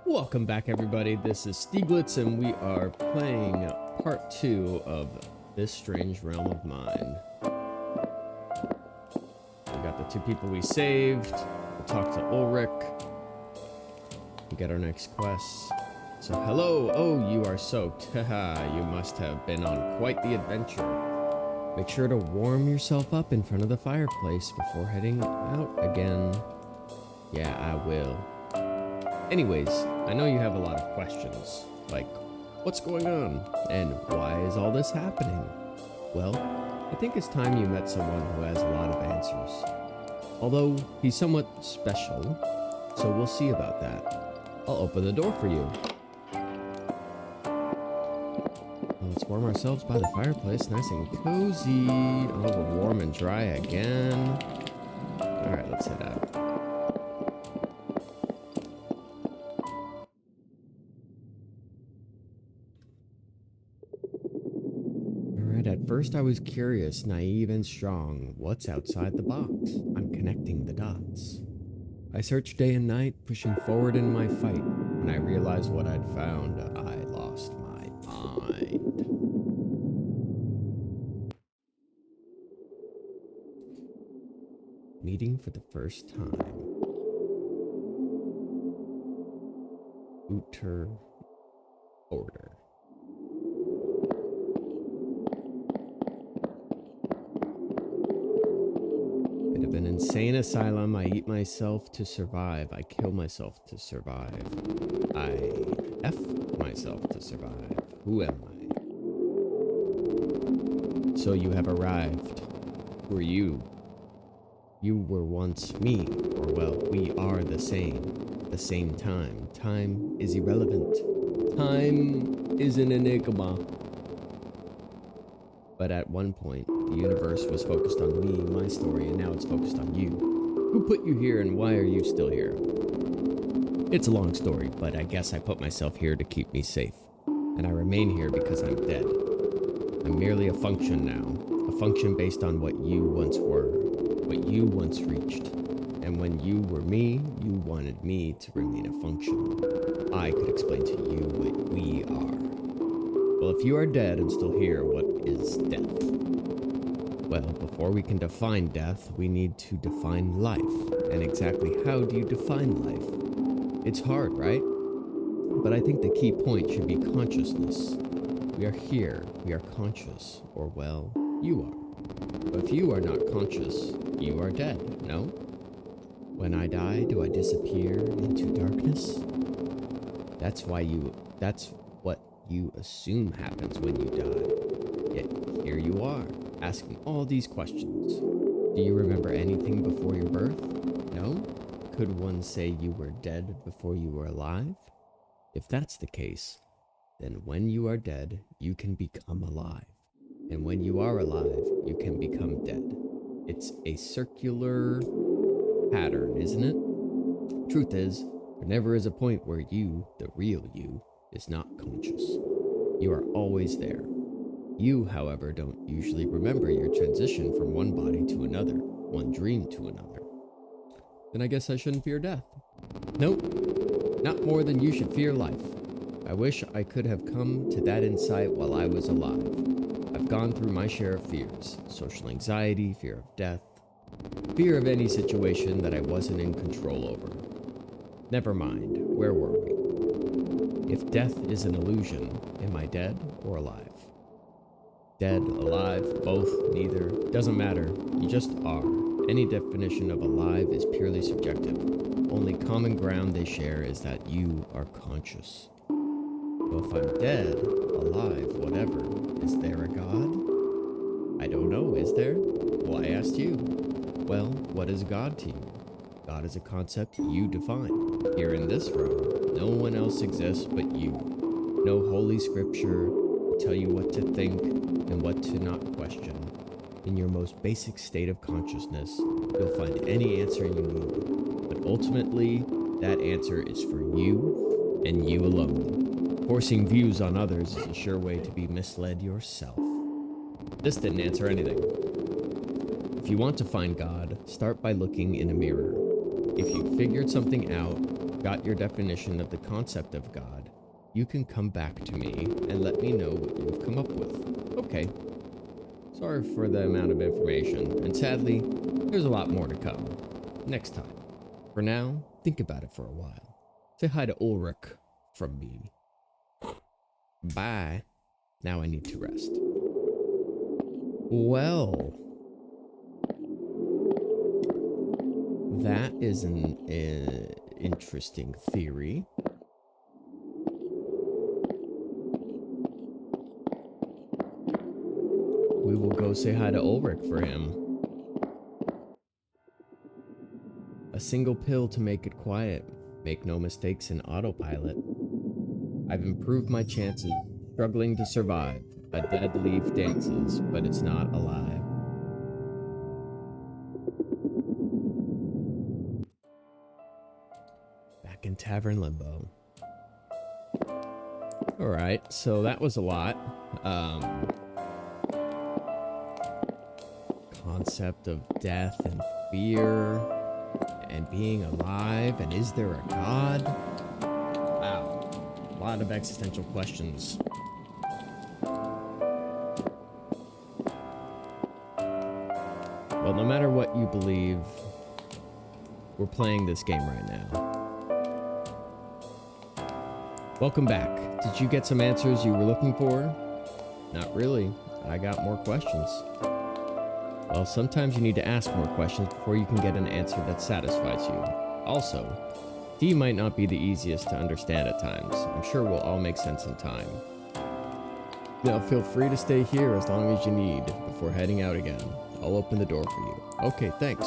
Welcome back, everybody. This is Steeglitz, and we are playing part 2 of This Strange Realm of Mine. We got the two people we saved. We talked to Ulrich. We got our next quest. So, hello. Oh, you are soaked. Haha, you must have been on quite the adventure. Make sure to warm yourself up in front of the fireplace before heading out again. Yeah, I will. Anyways, I know you have a lot of questions, like, what's going on, and why is all this happening? Well, I think it's time you met someone who has a lot of answers. Although, he's somewhat special, so we'll see about that. I'll open the door for you. Let's warm ourselves by the fireplace, nice and cozy. Oh, we're warm and dry again. Alright, let's head out. At first I was curious, naive, and strong. What's outside the box? I'm connecting the dots. I searched day and night, pushing forward in my fight. When I realized what I'd found, I lost my mind. Meeting for the first time. Outer order. An insane asylum. I eat myself to survive. I kill myself to survive. I F myself to survive. Who am I? So you have arrived. Who are you? You were once me, or well, we are the same. At the same time. Time is irrelevant. Time is an enigma. But at one point, the universe was focused on me, my story, and now it's focused on you. Who put you here and why are you still here? It's a long story, but I guess I put myself here to keep me safe. And I remain here because I'm dead. I'm merely a function now. A function based on what you once were, what you once reached. And when you were me, you wanted me to remain a function. I could explain to you what we are. Well, if you are dead and still here, what is death? Well, before we can define death, we need to define life. And exactly how do you define life? It's hard, right? But I think the key point should be consciousness. We are here, we are conscious, or well, you are. But if you are not conscious, you are dead, no? When I die, do I disappear into darkness? That's what you assume happens when you die. Yet here you are, asking all these questions. Do you remember anything before your birth? No? Could one say you were dead before you were alive? If that's the case, then when you are dead, you can become alive. And when you are alive, you can become dead. It's a circular pattern, isn't it? Truth is, there never is a point where you, the real you, is not conscious. You are always there. You, however, don't usually remember your transition from one body to another, one dream to another. Then I guess I shouldn't fear death. Nope, not more than you should fear life. I wish I could have come to that insight while I was alive. I've gone through my share of fears, social anxiety, fear of death, fear of any situation that I wasn't in control over. Never mind, where were we? If death is an illusion, am I dead or alive? Dead, alive, both, neither, doesn't matter, you just are. Any definition of alive is purely subjective. Only common ground they share is that you are conscious. So if I'm dead, alive, whatever, is there a God? I don't know, is there? Well, I asked you. Well, what is God to you? God is a concept you define. Here in this room, no one else exists but you. No holy scripture to tell you what to think and what to not question. In your most basic state of consciousness, you'll find any answer you need. But ultimately, that answer is for you and you alone. Forcing views on others is a sure way to be misled yourself. This didn't answer anything. If you want to find God, start by looking in a mirror. If you figured something out, got your definition of the concept of God, you can come back to me and let me know what you have come up with. Okay. Sorry for the amount of information, and sadly, there's a lot more to come. Next time. For now, think about it for a while. Say hi to Ulrich from me. Bye. Now I need to rest. Well, that is an interesting theory. We will go say hi to Ulrich for him. A single pill to make it quiet. Make no mistakes in autopilot. I've improved my chances, struggling to survive. A dead leaf dances, but it's not alive. Back in Tavern Limbo. Alright, so that was a lot. Concept of death and fear and being alive, and is there a God? Wow, a lot of existential questions. Well, no matter what you believe, we're playing this game right now. Welcome back. Did you get some answers you were looking for? Not really. I got more questions. Well, sometimes you need to ask more questions before you can get an answer that satisfies you. Also, D might not be the easiest to understand at times. I'm sure we'll all make sense in time. Now feel free to stay here as long as you need before heading out again. I'll open the door for you. Okay, thanks.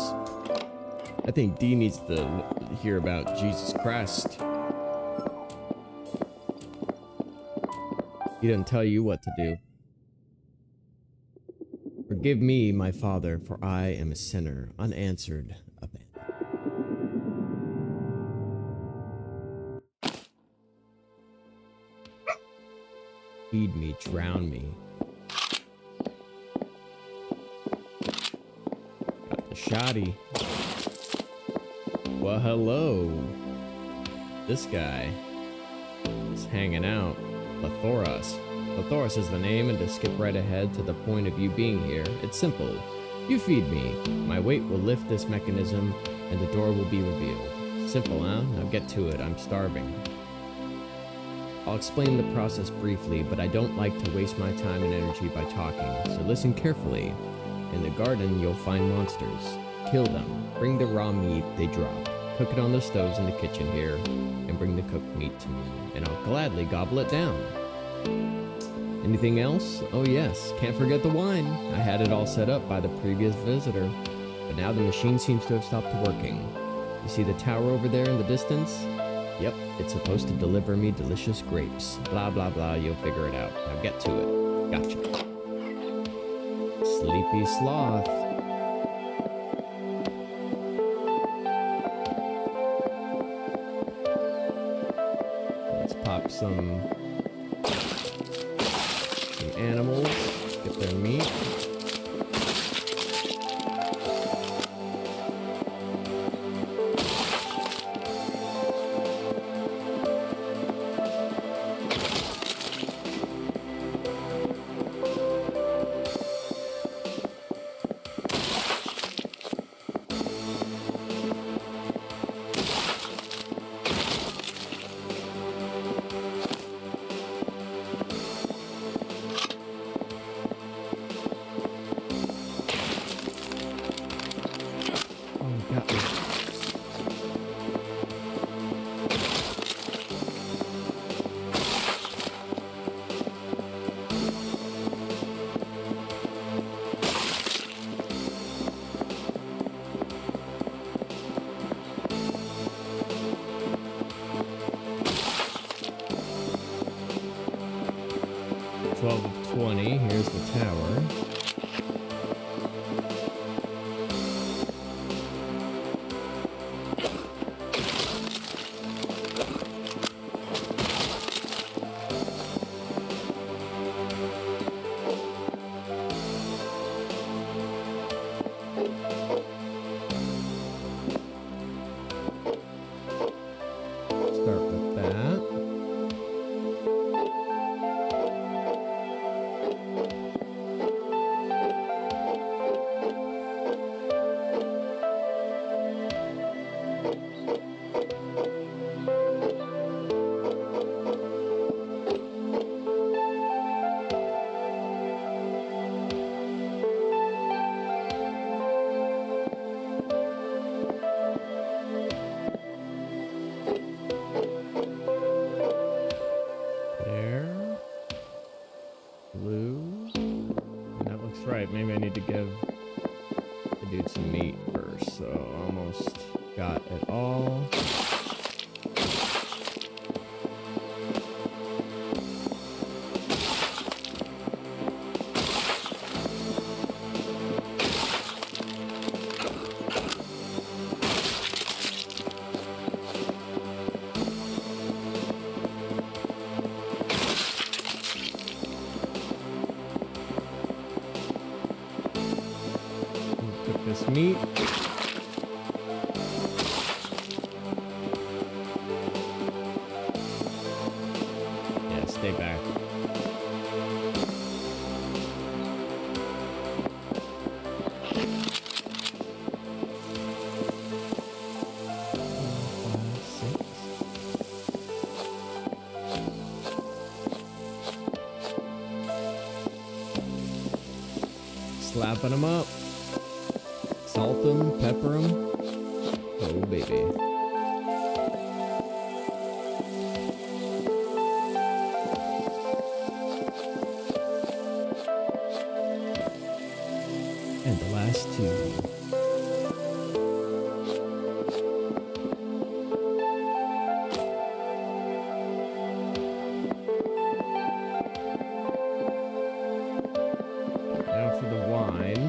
I think D needs to hear about Jesus Christ. He didn't tell you what to do. Forgive me, my Father, for I am a sinner, unanswered, abandoned. Feed me, drown me. Got the shoddy. Well, hello. This guy is hanging out. Lathoros. Lathoros is the name, and to skip right ahead to the point of you being here, it's simple. You feed me. My weight will lift this mechanism, and the door will be revealed. Simple, huh? Now get to it. I'm starving. I'll explain the process briefly, but I don't like to waste my time and energy by talking, so listen carefully. In the garden, you'll find monsters. Kill them. Bring the raw meat they drop. Cook it on the stoves in the kitchen here, and bring the cooked meat to me, and I'll gladly gobble it down. Anything else? Oh yes, can't forget the wine. I had it all set up by the previous visitor, but now the machine seems to have stopped working. You see the tower over there in the distance? Yep, it's supposed to deliver me delicious grapes. Blah blah blah, you'll figure it out. Now get to it. Gotcha. Sleepy sloth. Let's pop some animals, get their meat. Of 20. Here's the tower. right, maybe I need to give the dude some meat first. So almost got it all. This meat. Yeah, stay back. Slapping them up. Salt them, pepper them. Oh, baby. And the last two. Now for the wine.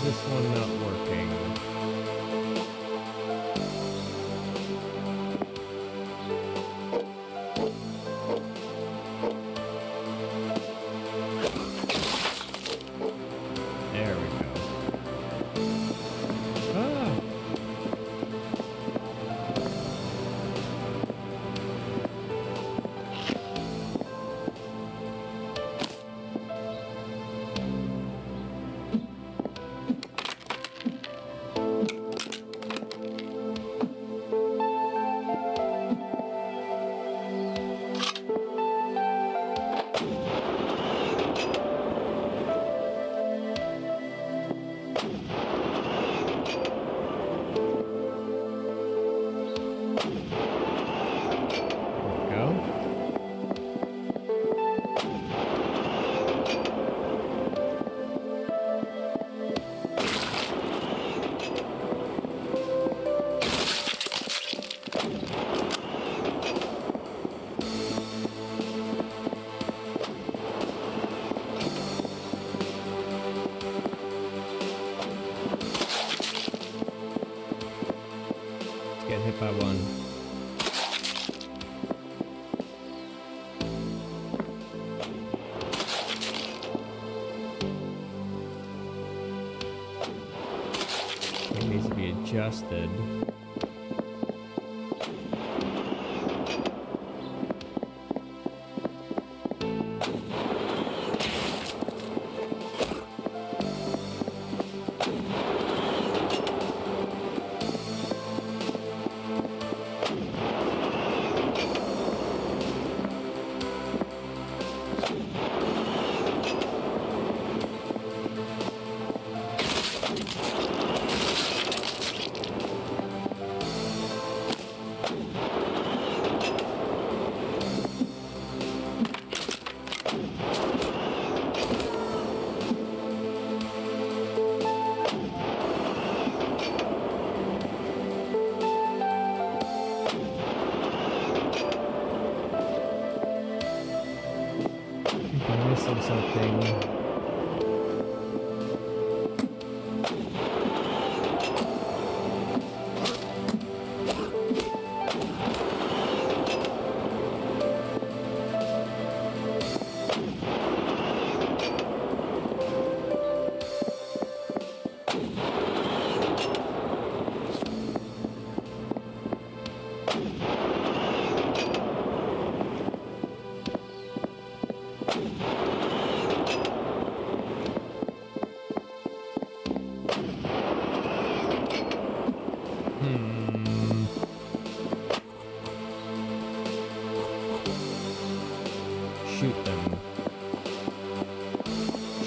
This one not working. There we go. Ah. Get hit by one. It needs to be adjusted. I'm missing something.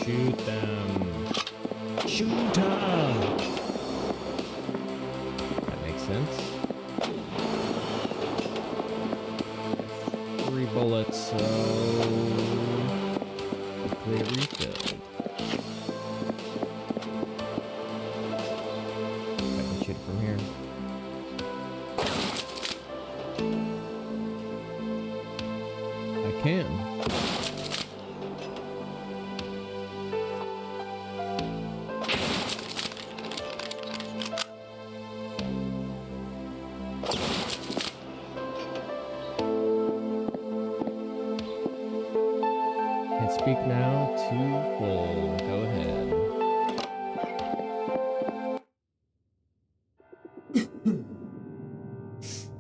Shoot them. Shoot her! That makes sense. 3 bullets, so... hopefully it refilled. I can shoot it from here. I can. And speak now to full. Go ahead.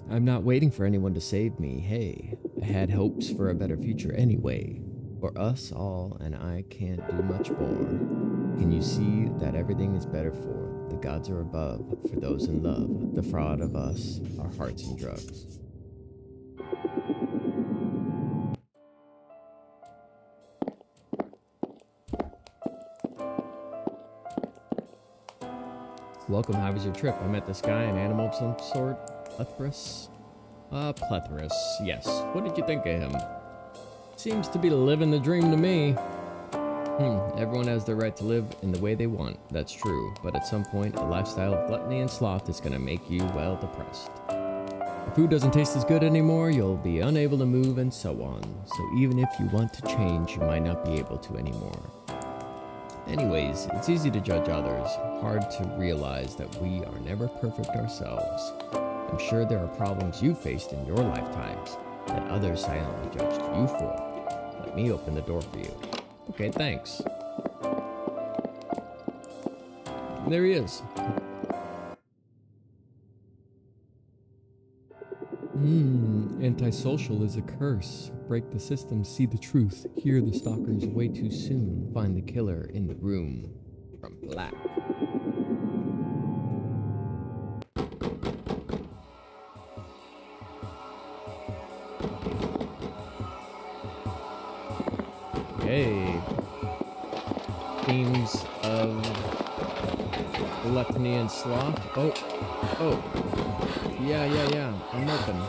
I'm not waiting for anyone to save me. Hey, I had hopes for a better future anyway. For us all, and I can't do much more. Can you see that everything is better for? The gods are above, for those in love. The fraud of us, our hearts and drugs. Welcome, how was your trip? I met this guy, an animal of some sort. Plethrus? Plethrus, yes. What did you think of him? Seems to be living the dream to me. Everyone has the right to live in the way they want. That's true. But at some point, a lifestyle of gluttony and sloth is going to make you, well, depressed. If food doesn't taste as good anymore, you'll be unable to move and so on. So even if you want to change, you might not be able to anymore. Anyways, it's easy to judge others. Hard to realize that we are never perfect ourselves. I'm sure there are problems you faced in your lifetimes that others silently judged you for. Let me open the door for you. Okay, thanks. There he is. Antisocial is a curse. Break the system, see the truth. Hear the stalkers way too soon. Find the killer in the room. From Black. Okay. Themes of gluttony and sloth. Oh. Yeah. I'm open.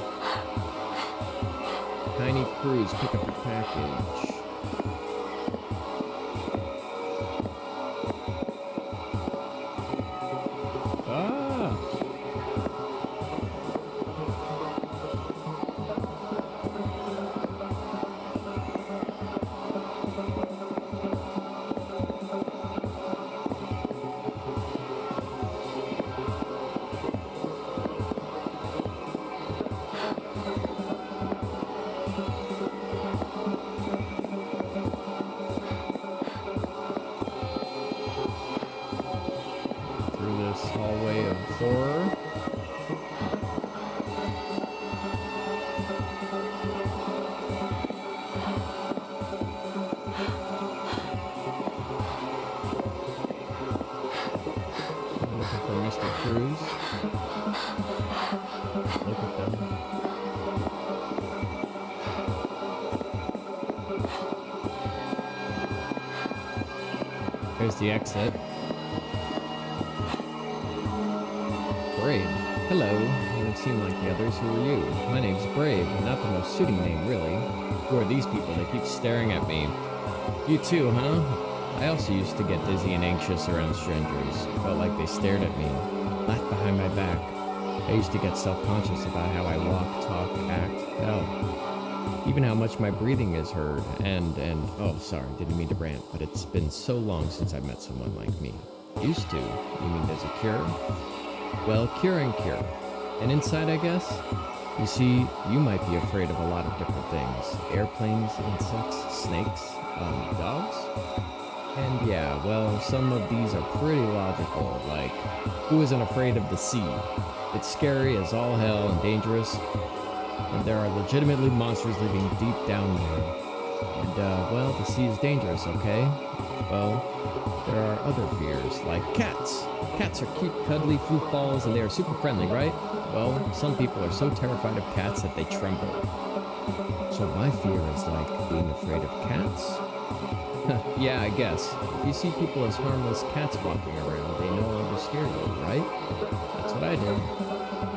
Tiny cruise, pick up a package. Hallway of horror. I'm looking for Mr. Cruz. Look at them. There's the exit. Brave. Hello. You don't seem like the others. Who are you? My name's Brave. Not the most suiting name, really. Who are these people? They keep staring at me. You too, huh? I also used to get dizzy and anxious around strangers. Felt like they stared at me. Laughed behind my back. I used to get self-conscious about how I walk, talk, act. Hell. Even how much my breathing is heard. And, oh, sorry, didn't mean to rant, but it's been so long since I met someone like me. Used to? You mean there's a cure? Well, cure and cure. And inside, I guess? You see, you might be afraid of a lot of different things. Airplanes, insects, snakes, dogs? And yeah, well, some of these are pretty logical, like, who isn't afraid of the sea? It's scary as all hell and dangerous, and there are legitimately monsters living deep down there. And, well, the sea is dangerous, okay? Well, there are other fears, like cats. Cats are cute, cuddly footballs, and they are super friendly, right? Well, some people are so terrified of cats that they tremble. So my fear is like being afraid of cats? Yeah, I guess. If you see people as harmless cats walking around, they no longer scare you, right? That's what I did.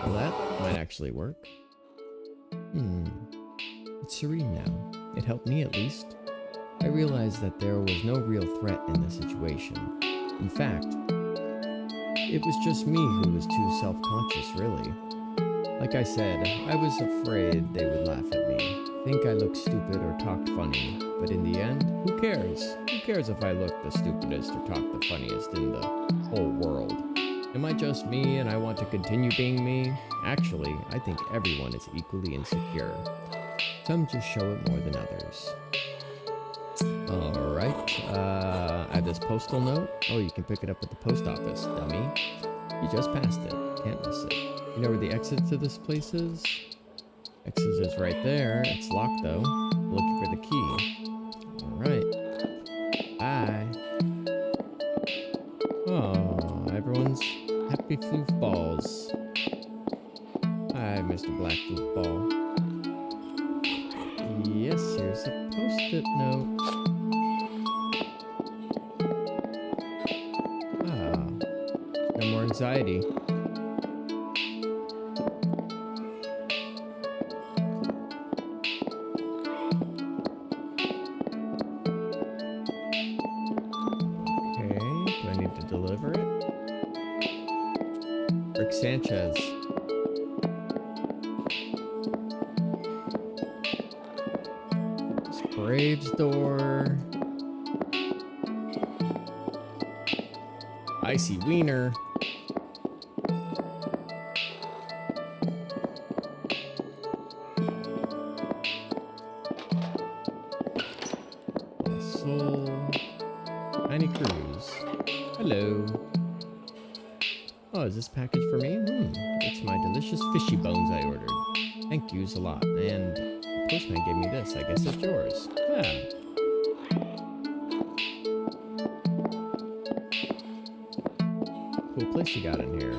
Well, that might actually work. It's serene now. It helped me at least. I realized that there was no real threat in the situation. In fact, it was just me who was too self-conscious, really. Like I said, I was afraid they would laugh at me, think I looked stupid or talked funny, but in the end, who cares? Who cares if I look the stupidest or talk the funniest in the whole world? Am I just me and I want to continue being me? Actually, I think everyone is equally insecure. Some just show it more than others. Alright, I have this postal note. Oh, you can pick it up at the post office, dummy. You just passed it. Can't miss it. You know where the exit to this place is? Exit is right there. It's locked though. Looking for the key. Alright. Bye. Oh, everyone's happy floof balls. Hi, Mr. Black Floof Ball. Yes, here's a post-it note. No more anxiety. Okay, do I need to deliver it? Rick Sanchez. Braves door. Icy wiener. Soul. Tiny Cruise. Hello. Oh, is this package for me? It's my delicious fishy bones I ordered. Thank yous a lot. And the postman gave me this. I guess it's yours. Yeah. Cool place you got in here.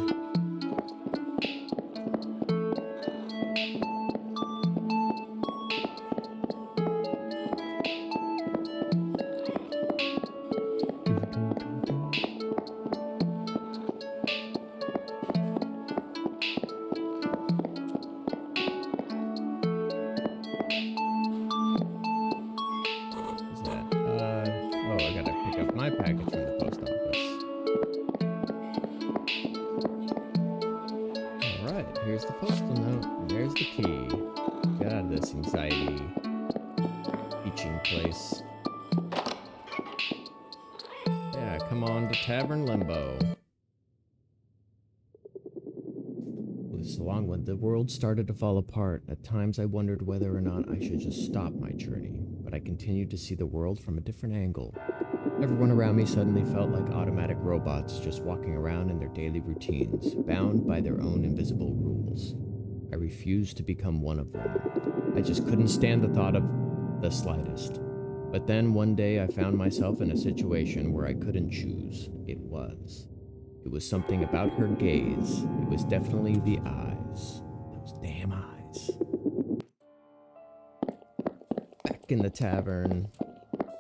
My package from the post office. Alright, here's the postal note, and there's the key. Get out of this anxiety teaching place. Yeah, come on to Tavern Limbo. It was long when the world started to fall apart. At times I wondered whether or not I should just stop my journey, but I continued to see the world from a different angle. Everyone around me suddenly felt like automatic robots just walking around in their daily routines, bound by their own invisible rules. I refused to become one of them. I just couldn't stand the thought of the slightest. But then one day I found myself in a situation where I couldn't choose. It was something about her gaze. It was definitely the eyes. Those damn eyes. Back in the tavern.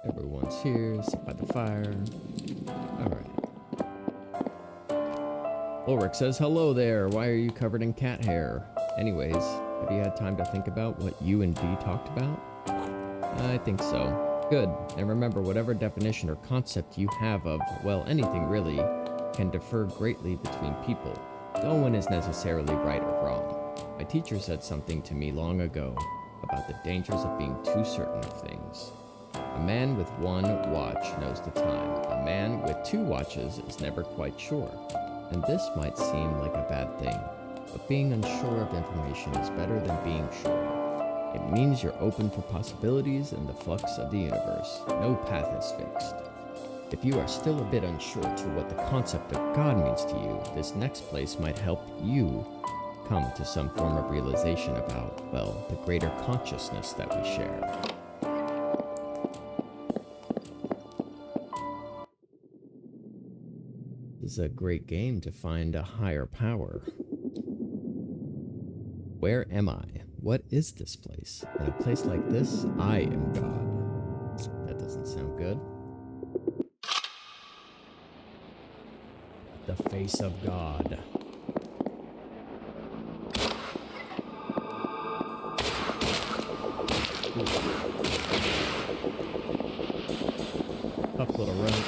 Everyone's here, sit by the fire. Alright. Ulrich says, hello there, why are you covered in cat hair? Anyways, have you had time to think about what you and Dee talked about? I think so. Good. And remember, whatever definition or concept you have of, well, anything really, can differ greatly between people. No one is necessarily right or wrong. My teacher said something to me long ago about the dangers of being too certain of things. A man with one watch knows the time. A man with two watches is never quite sure. And this might seem like a bad thing, but being unsure of information is better than being sure. It means you're open for possibilities and the flux of the universe. No path is fixed. If you are still a bit unsure to what the concept of God means to you, this next place might help you come to some form of realization about, well, the greater consciousness that we share. This is a great game to find a higher power. Where am I? What is this place? In a place like this, I am God. That doesn't sound good. The face of God. Tough little road.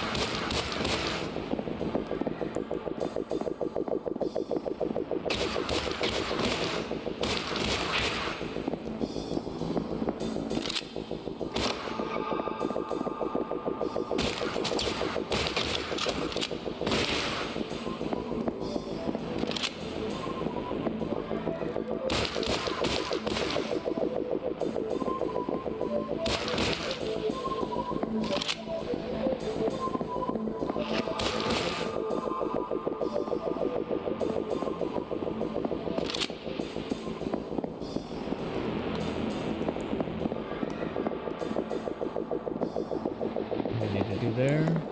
There.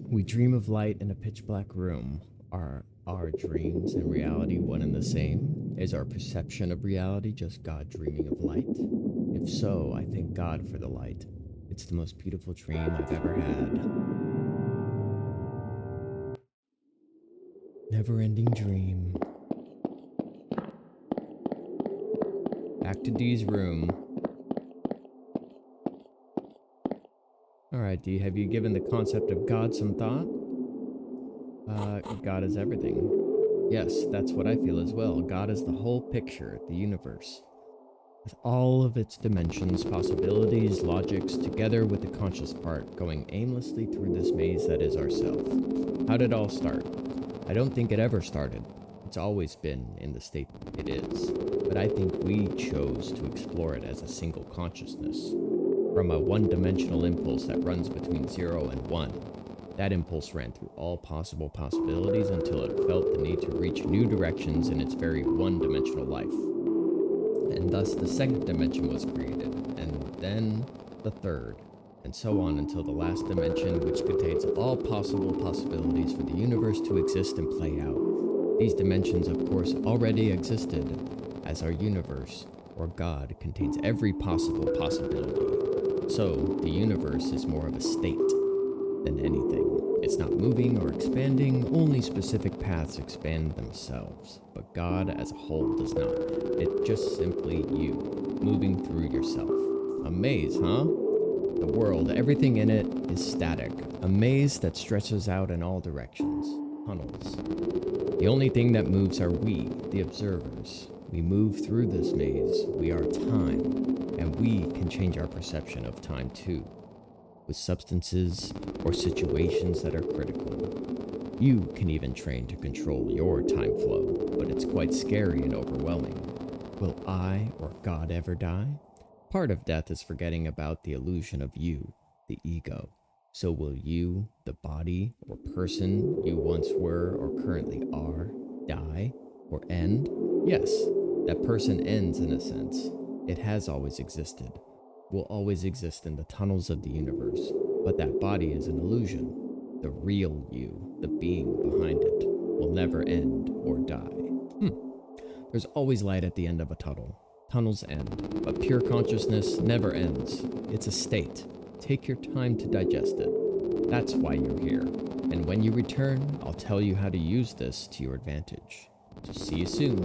We dream of light in a pitch black room. Are our dreams and reality one and the same? Is our perception of reality just God dreaming of light? If so, I thank God for the light. It's the most beautiful dream I've ever had. Never-ending dream. Back to Dee's room. Alright, Dee, have you given the concept of God some thought? God is everything. Yes, that's what I feel as well. God is the whole picture, the universe. With all of its dimensions, possibilities, logics, together with the conscious part, going aimlessly through this maze that is ourself. How did it all start? I don't think it ever started. It's always been in the state it is. But I think we chose to explore it as a single consciousness. From a one-dimensional impulse that runs between 0 and 1. That impulse ran through all possible possibilities until it felt the need to reach new directions in its very one-dimensional life. And thus the second dimension was created, and then the third, and so on until the last dimension, which contains all possible possibilities for the universe to exist and play out. These dimensions, of course, already existed, as our universe, or God, contains every possible possibility. So, the universe is more of a state than anything. It's not moving or expanding, only specific paths expand themselves. But God as a whole does not. It's just simply you, moving through yourself. A maze, huh? The world, everything in it is static, a maze that stretches out in all directions, tunnels. The only thing that moves are we, the observers. We move through this maze, we are time, and we can change our perception of time too, with substances or situations that are critical. You can even train to control your time flow, but it's quite scary and overwhelming. Will I or God ever die? Part of death is forgetting about the illusion of you, the ego. So will you, the body or person you once were or currently are, die or end? Yes, that person ends in a sense. It has always existed, will always exist in the tunnels of the universe, but that body is an illusion. The real you, the being behind it, will never end or die. There's always light at the end of a tunnel. Tunnels end, but pure consciousness never ends. It's a state. Take your time to digest it. That's why you're here. And when you return, I'll tell you how to use this to your advantage. So see you soon.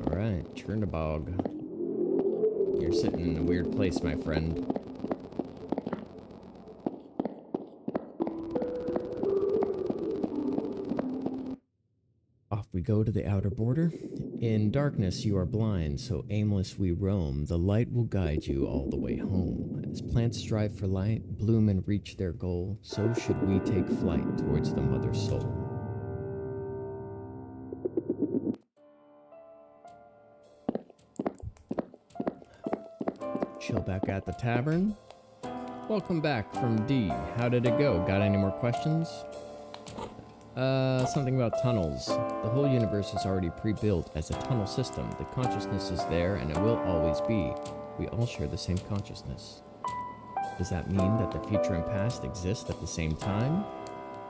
Alright, Chernobog. You're sitting in a weird place, my friend. Off we go to the outer border. In darkness you are blind, so aimless we roam. The light will guide you all the way home. As plants strive for light, bloom and reach their goal, so should we take flight towards the mother soul. Chill back at the tavern. Welcome back from D. How did it go? Got any more questions? Something about tunnels. The whole universe is already pre-built as a tunnel system. The consciousness is there and it will always be. We all share the same consciousness. Does that mean that the future and past exist at the same time?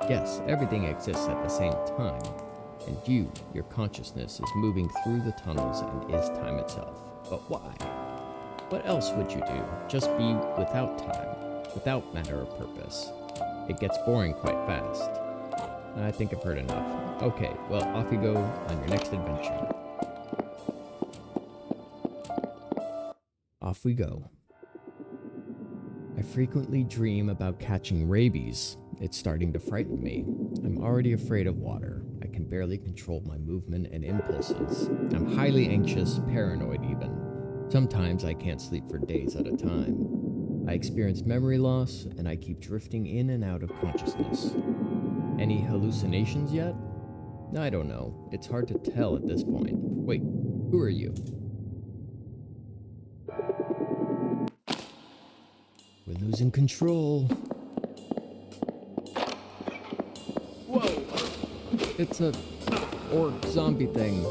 Yes, everything exists at the same time. And you, your consciousness, is moving through the tunnels and is time itself. But why? What else would you do? Just be without time, without matter or purpose. It gets boring quite fast. I think I've heard enough. Okay, well, off you go on your next adventure. Off we go. I frequently dream about catching rabies. It's starting to frighten me. I'm already afraid of water. I can barely control my movement and impulses. I'm highly anxious, paranoid even. Sometimes I can't sleep for days at a time. I experience memory loss, and I keep drifting in and out of consciousness. Any hallucinations yet? I don't know. It's hard to tell at this point. Wait, who are you? We're losing control. Whoa! It's a orc zombie thing.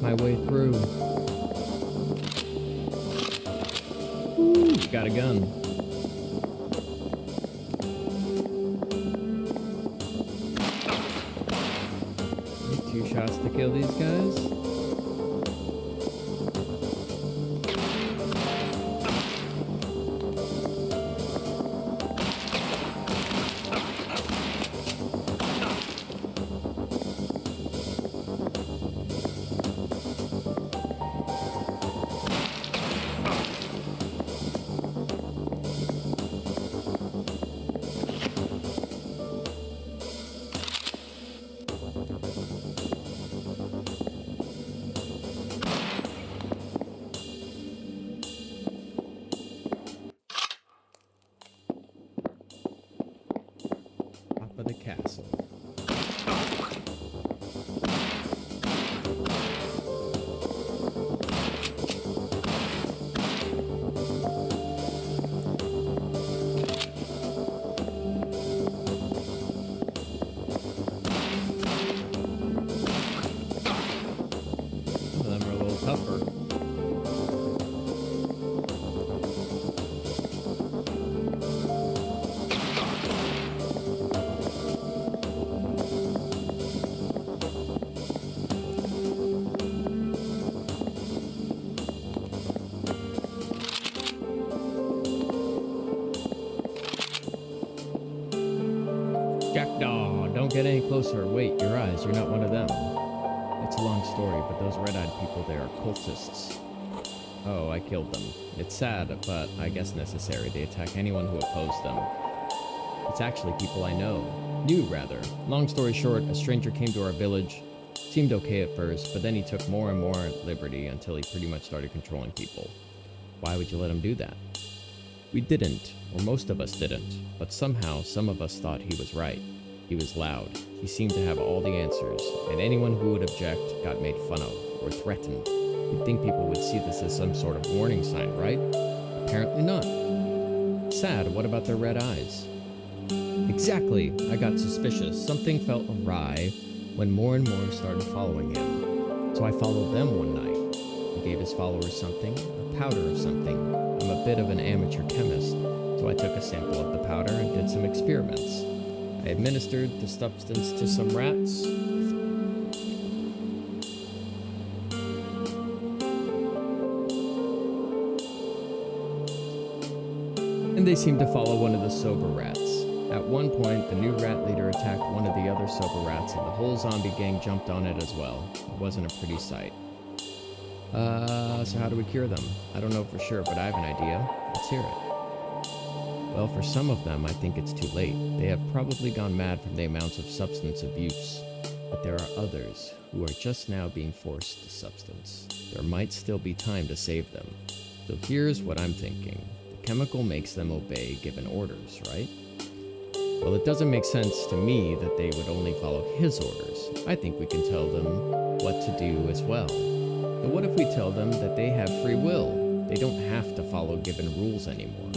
My way through. Ooh, got a gun. Need 2 shots to kill these guys. Top of the castle. Some of them are a little tougher. Don't get any closer. Wait, your eyes. You're not one of them. It's a long story, but those red-eyed people there are cultists. Oh, I killed them. It's sad, but I guess necessary. They attack anyone who opposed them. It's actually people I know. Knew, rather. Long story short, a stranger came to our village. Seemed okay at first, but then he took more and more liberty until he pretty much started controlling people. Why would you let him do that? We didn't, or most of us didn't, but somehow some of us thought he was right. He was loud. He seemed to have all the answers, and anyone who would object got made fun of or threatened. You'd think people would see this as some sort of warning sign, right? Apparently not. Sad, what about their red eyes? Exactly, I got suspicious. Something felt awry when more and more started following him. So I followed them one night. He gave his followers something, a powder of something. I'm a bit of an amateur chemist, so I took a sample of the powder and did some experiments. I administered the substance to some rats. And they seemed to follow one of the sober rats. At one point, the new rat leader attacked one of the other sober rats, and the whole zombie gang jumped on it as well. It wasn't a pretty sight. So how do we cure them? I don't know for sure, but I have an idea. Let's hear it. Well, for some of them, I think it's too late. They have probably gone mad from the amounts of substance abuse. But there are others who are just now being forced to substance. There might still be time to save them. So here's what I'm thinking. The chemical makes them obey given orders, right? Well, it doesn't make sense to me that they would only follow his orders. I think we can tell them what to do as well. But what if we tell them that they have free will? They don't have to follow given rules anymore.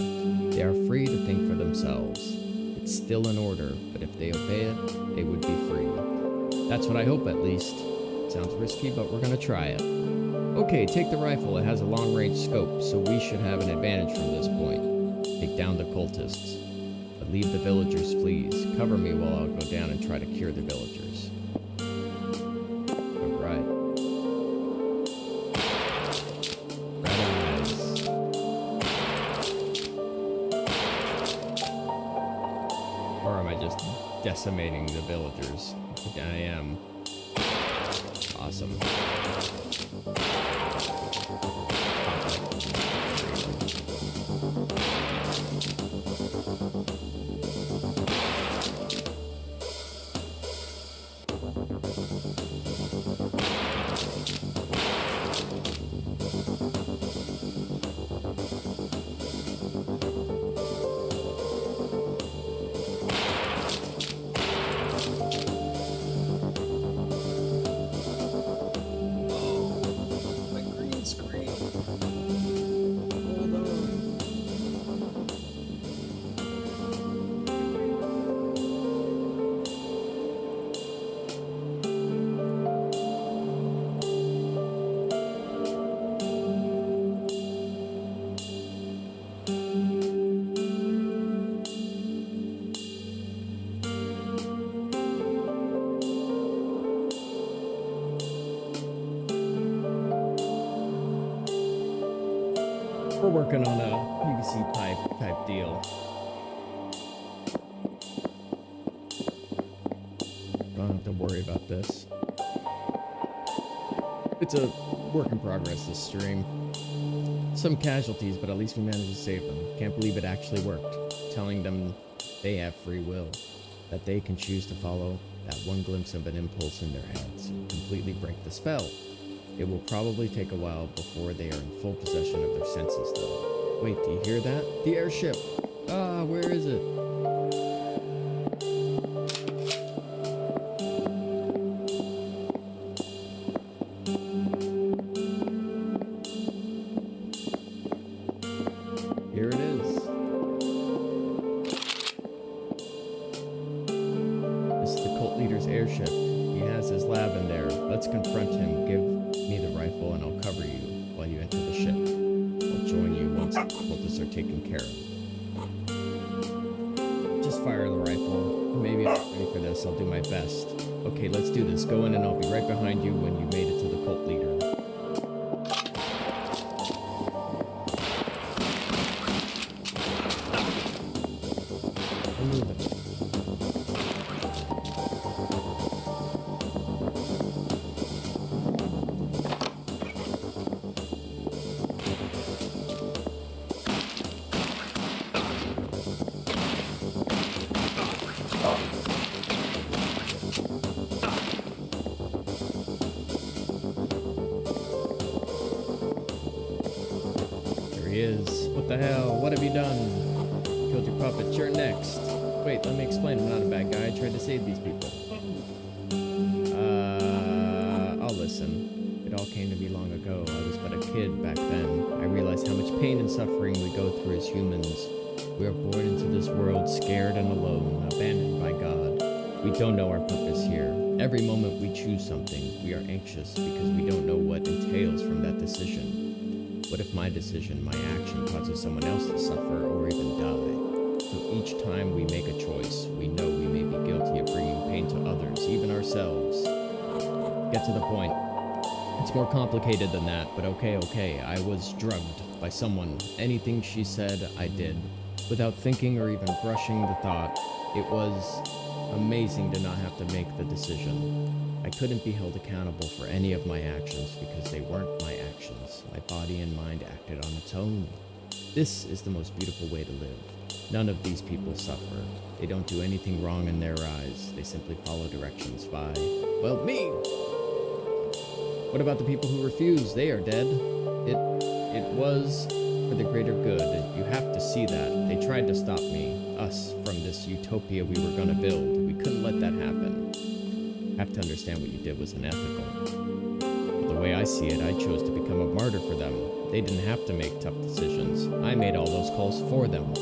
They are free to think for themselves. It's still an order, but if they obey it, they would be free. That's what I hope, at least. Sounds risky, but we're gonna try it. Okay, take the rifle. It has a long-range scope, so we should have an advantage from this point. Take down the cultists. But leave the villagers, please. Cover me while I'll go down and try to cure the villagers. Alright. Red eyes. Or am I just decimating the villagers? I am. Awesome. We're working on a PVC pipe type deal. Don't have to worry about this. It's a work in progress, this stream. Some casualties, but at least we managed to save them. Can't believe it actually worked. Telling them they have free will, that they can choose to follow that one glimpse of an impulse in their heads, completely break the spell. It will probably take a while before they are in full possession of their senses, though. Wait, do you hear that? The airship! Ah, where is it? Here it is. This is the cult leader's airship. He has his lab in there. Let's confront him. Give me the rifle and I'll cover you while you enter the ship. I'll join you once the cultists are taken care of. Just fire the rifle. Maybe I'm not ready for this. I'll do my best. Okay, let's do this. Go in and I'll be right behind you when you made it to the cult leader. he is. What the hell? What have you done? Killed your puppets. You're next. Wait, let me explain. I'm not a bad guy. I tried to save these people. I'll listen. It all came to me long ago. I was but a kid back then. I realized how much pain and suffering we go through as humans. We are born into this world scared and alone, abandoned by God. We don't know our purpose here. Every moment we choose something, we are anxious because we don't know what entails from that decision. What if my decision, my action, causes someone else to suffer or even die? So each time we make a choice, we know we may be guilty of bringing pain to others, even ourselves. Get to the point. It's more complicated than that, but okay. I was drugged by someone. Anything she said, I did. Without thinking or even brushing the thought. It was amazing to not have to make the decision. I couldn't be held accountable for any of my actions because they weren't my actions. My body and mind acted on its own. This is the most beautiful way to live. None of these people suffer. They don't do anything wrong in their eyes. They simply follow directions by, well, me! What about the people who refuse? They are dead. It was for the greater good. You have to see that. They tried to stop me, us, from this utopia we were gonna build. We couldn't let that happen. You have to understand what you did was unethical. But the way I see it, I chose to become a martyr for them. They didn't have to make tough decisions. I made all those calls for them.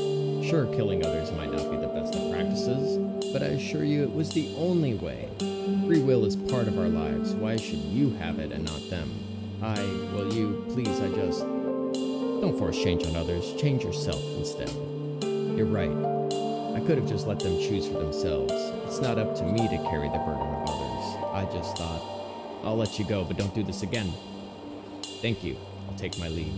Sure, killing others might not be the best of practices, but I assure you it was the only way. Free will is part of our lives. Why should you have it and not them? Please, don't force change on others. Change yourself instead. You're right. I could have just let them choose for themselves. It's not up to me to carry the burden of others. I just thought, I'll let you go, but don't do this again. Thank you. I'll take my leave.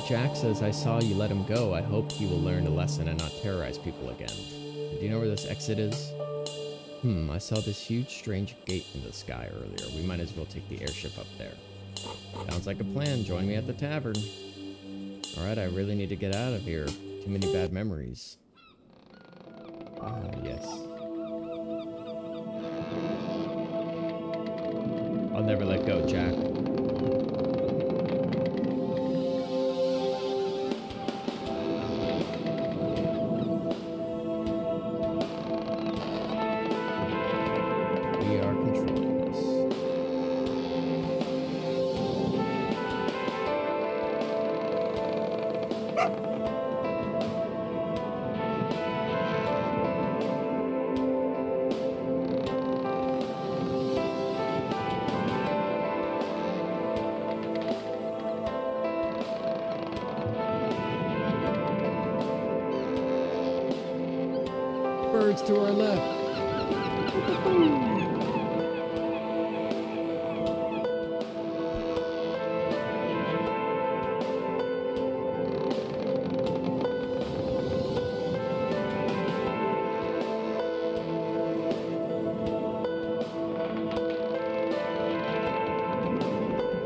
Jack says, I saw you let him go. I hope he will learn a lesson and not terrorize people again. Do you know where this exit is? I saw this huge strange gate in the sky earlier. We might as well take the airship up there. Sounds like a plan. Join me at the tavern. Alright, I really need to get out of here. Too many bad memories. Yes. I'll never let go, Jack. Birds to our left.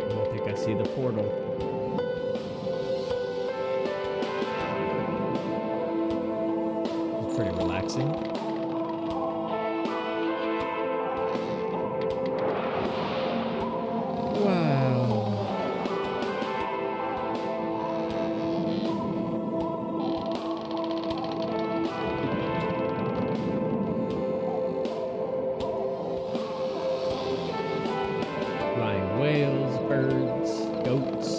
I think I see the portal. It's pretty relaxing. Whales, birds, goats.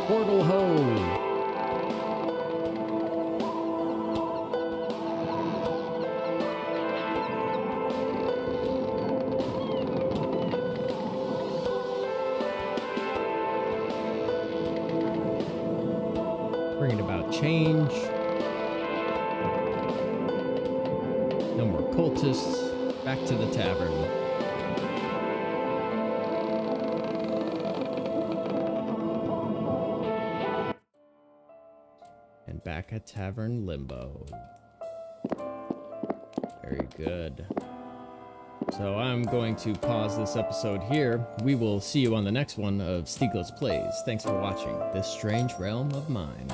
Portal ho! Bringing about change. No more cultists. Back to the tavern. And back at Tavern Limbo. Very good. So I'm going to pause this episode here. We will see you on the next one of Steeglitz Plays. Thanks for watching this strange realm of mine.